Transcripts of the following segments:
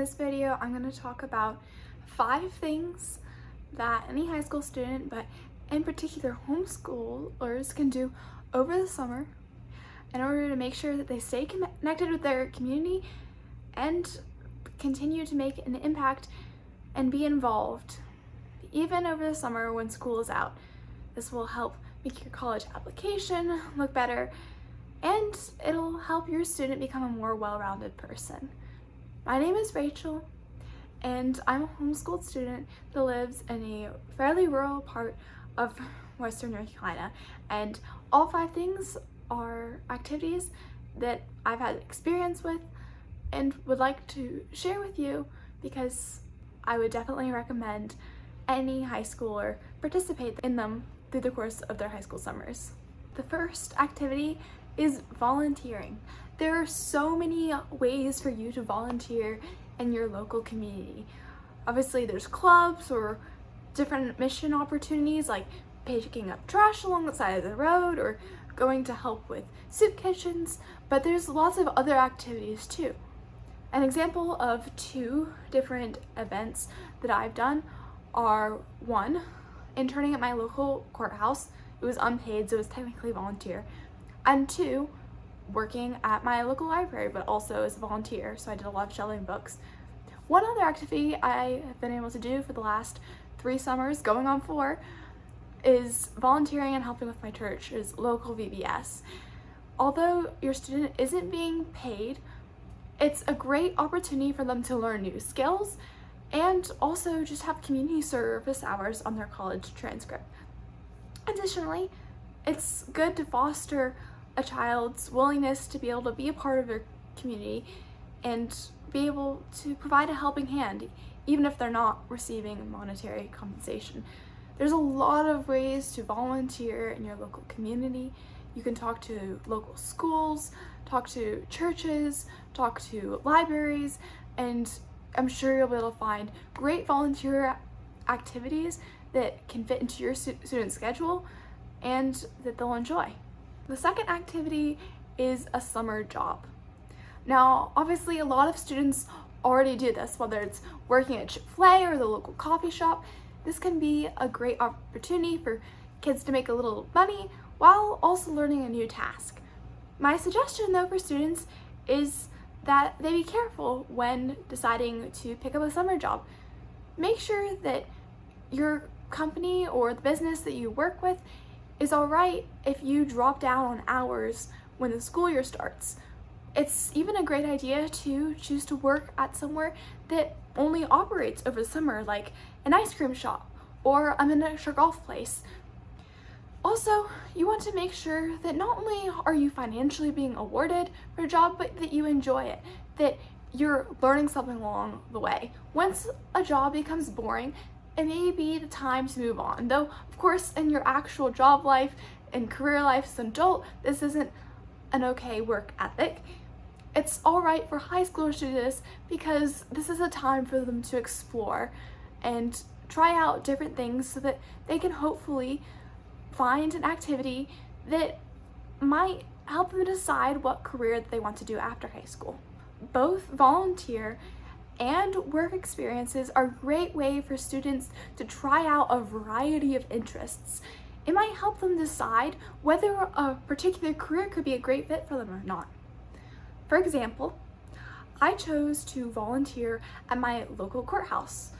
this video, I'm going to talk about 5 things that any high school student, but in particular homeschoolers, can do over the summer in order to make sure that they stay connected with their community and continue to make an impact and be involved even over the summer when school is out. This will help make your college application look better, and it'll help your student become a more well-rounded person. My name is Rachel, and I'm a homeschooled student that lives in a fairly rural part of Western North Carolina, and all 5 things are activities that I've had experience with and would like to share with you because I would definitely recommend any high schooler participate in them through the course of their high school summers. The first activity is volunteering. There are so many ways for you to volunteer in your local community. Obviously there's clubs or different mission opportunities like picking up trash along the side of the road or going to help with soup kitchens, but there's lots of other activities too. An example of 2 different events that I've done are 1, interning at my local courthouse. It was unpaid, so it was technically volunteer. And 2, working at my local library, but also as a volunteer, so I did a lot of shelving books. One other activity I have been able to do for the last 3 summers, going on 4, is volunteering and helping with my church's local VBS. Although your student isn't being paid, it's a great opportunity for them to learn new skills and also just have community service hours on their college transcript. Additionally, it's good to foster a child's willingness to be able to be a part of their community and be able to provide a helping hand, even if they're not receiving monetary compensation. There's a lot of ways to volunteer in your local community. You can talk to local schools, talk to churches, talk to libraries, and I'm sure you'll be able to find great volunteer activities that can fit into your student schedule and that they'll enjoy. The second activity is a summer job. Now, obviously a lot of students already do this, whether it's working at Chick-fil-A or the local coffee shop. This can be a great opportunity for kids to make a little money while also learning a new task. My suggestion though for students is that they be careful when deciding to pick up a summer job. Make sure that your company or the business that you work with is alright if you drop down on hours when the school year starts. It's even a great idea to choose to work at somewhere that only operates over the summer, like an ice cream shop or a miniature golf place. Also, you want to make sure that not only are you financially being awarded for a job, but that you enjoy it, that you're learning something along the way. Once a job becomes boring, it may be the time to move on. Though, of course, in your actual job life and career life as an adult, this isn't an okay work ethic. It's alright for high schoolers to do this because this is a time for them to explore and try out different things so that they can hopefully find an activity that might help them decide what career they want to do after high school. Both volunteer and work experiences are a great way for students to try out a variety of interests. It might help them decide whether a particular career could be a great fit for them or not. For example, I chose to volunteer at my local courthouse.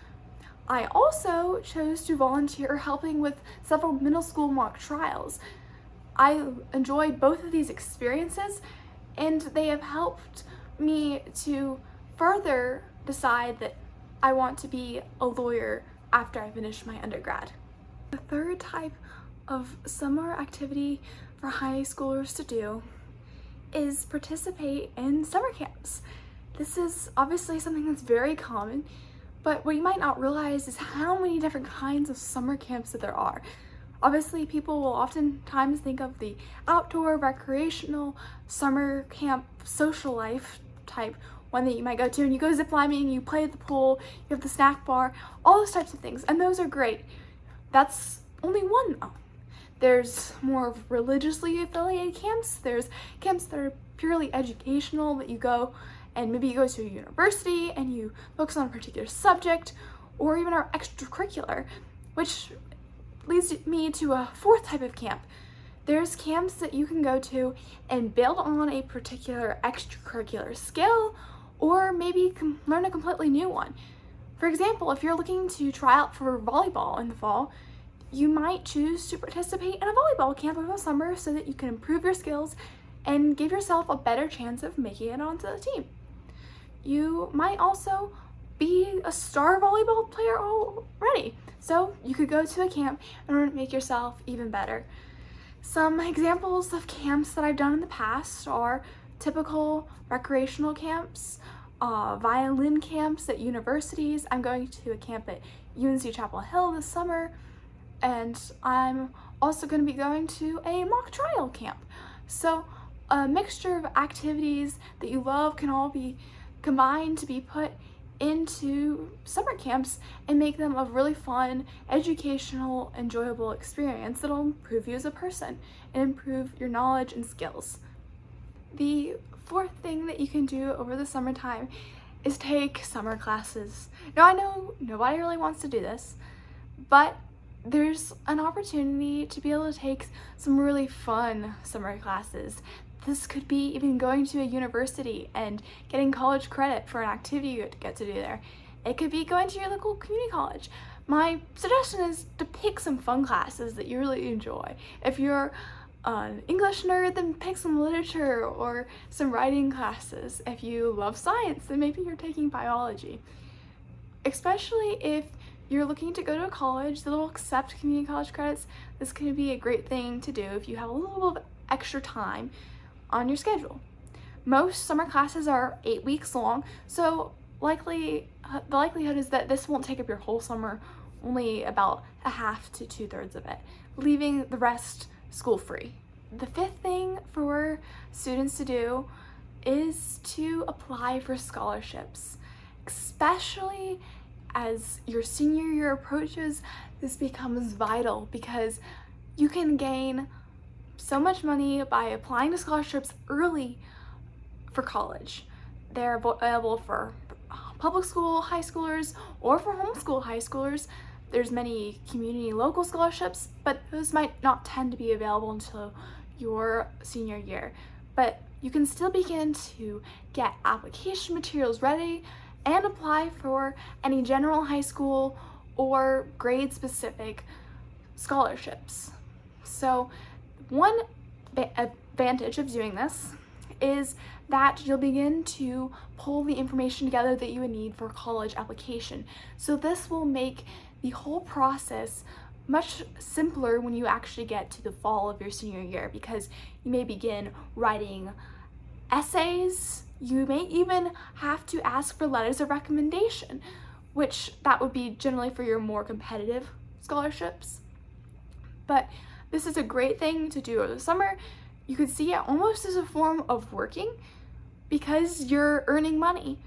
I also chose to volunteer helping with several middle school mock trials. I enjoyed both of these experiences, and they have helped me to further decide that I want to be a lawyer after I finish my undergrad. The third type of summer activity for high schoolers to do is participate in summer camps. This is obviously something that's very common, but what you might not realize is how many different kinds of summer camps that there are. Obviously, people will oftentimes think of the outdoor, recreational, summer camp, social life type one that you might go to, and you go ziplining, you play at the pool, you have the snack bar, all those types of things, and those are great. That's only one though. There's more religiously affiliated camps. There's camps that are purely educational that you go and maybe you go to a university and you focus on a particular subject or even our extracurricular, which leads me to a fourth type of camp. There's camps that you can go to and build on a particular extracurricular skill or maybe learn a completely new one. For example, if you're looking to try out for volleyball in the fall, you might choose to participate in a volleyball camp over the summer so that you can improve your skills and give yourself a better chance of making it onto the team. You might also be a star volleyball player already, so you could go to a camp in order to make yourself even better. Some examples of camps that I've done in the past are typical recreational camps, violin camps at universities. I'm going to a camp at UNC Chapel Hill this summer, and I'm also going to be going to a mock trial camp. So a mixture of activities that you love can all be combined to be put into summer camps and make them a really fun, educational, enjoyable experience that'll improve you as a person and improve your knowledge and skills. The fourth thing that you can do over the summertime is take summer classes. Now, I know nobody really wants to do this, but there's an opportunity to be able to take some really fun summer classes. This could be even going to a university and getting college credit for an activity you get to do there. It could be going to your local community college. My suggestion is to pick some fun classes that you really enjoy. If you're an English nerd, then pick some literature or some writing classes. If you love science, then maybe you're taking biology. Especially if you're looking to go to a college that will accept community college credits, this could be a great thing to do if you have a little bit of extra time on your schedule. Most summer classes are 8 weeks long, so the likelihood is that this won't take up your whole summer, only about a half to 2/3 of it, leaving the rest school free. The fifth thing for students to do is to apply for scholarships. Especially as your senior year approaches, this becomes vital because you can gain so much money by applying to scholarships early for college. They're available for public school high schoolers or for homeschool high schoolers. There's many community local scholarships, but those might not tend to be available until your senior year. But you can still begin to get application materials ready and apply for any general high school or grade specific scholarships. So one advantage of doing this is that you'll begin to pull the information together that you would need for college application. So this will make the whole process much simpler when you actually get to the fall of your senior year, because you may begin writing essays. You may even have to ask for letters of recommendation, which that would be generally for your more competitive scholarships. But this is a great thing to do over the summer. You could see it almost as a form of working because you're earning money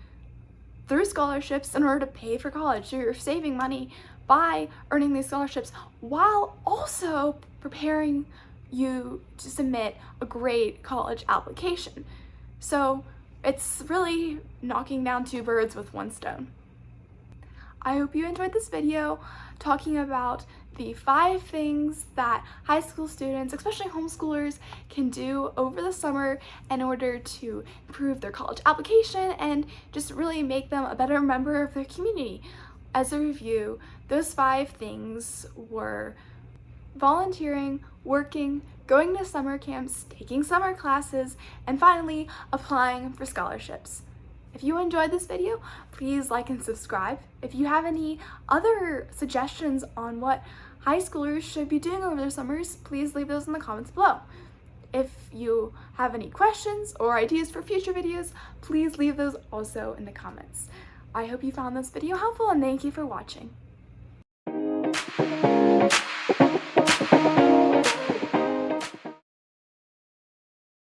through scholarships in order to pay for college. So you're saving money by earning these scholarships while also preparing you to submit a great college application. So it's really knocking down two birds with one stone. I hope you enjoyed this video talking about the 5 things that high school students, especially homeschoolers, can do over the summer in order to improve their college application and just really make them a better member of their community. As a review, those 5 things were volunteering, working, going to summer camps, taking summer classes, and finally applying for scholarships. If you enjoyed this video, please like and subscribe. If you have any other suggestions on what high schoolers should be doing over their summers, please leave those in the comments below. If you have any questions or ideas for future videos, please leave those also in the comments. I hope you found this video helpful and thank you for watching.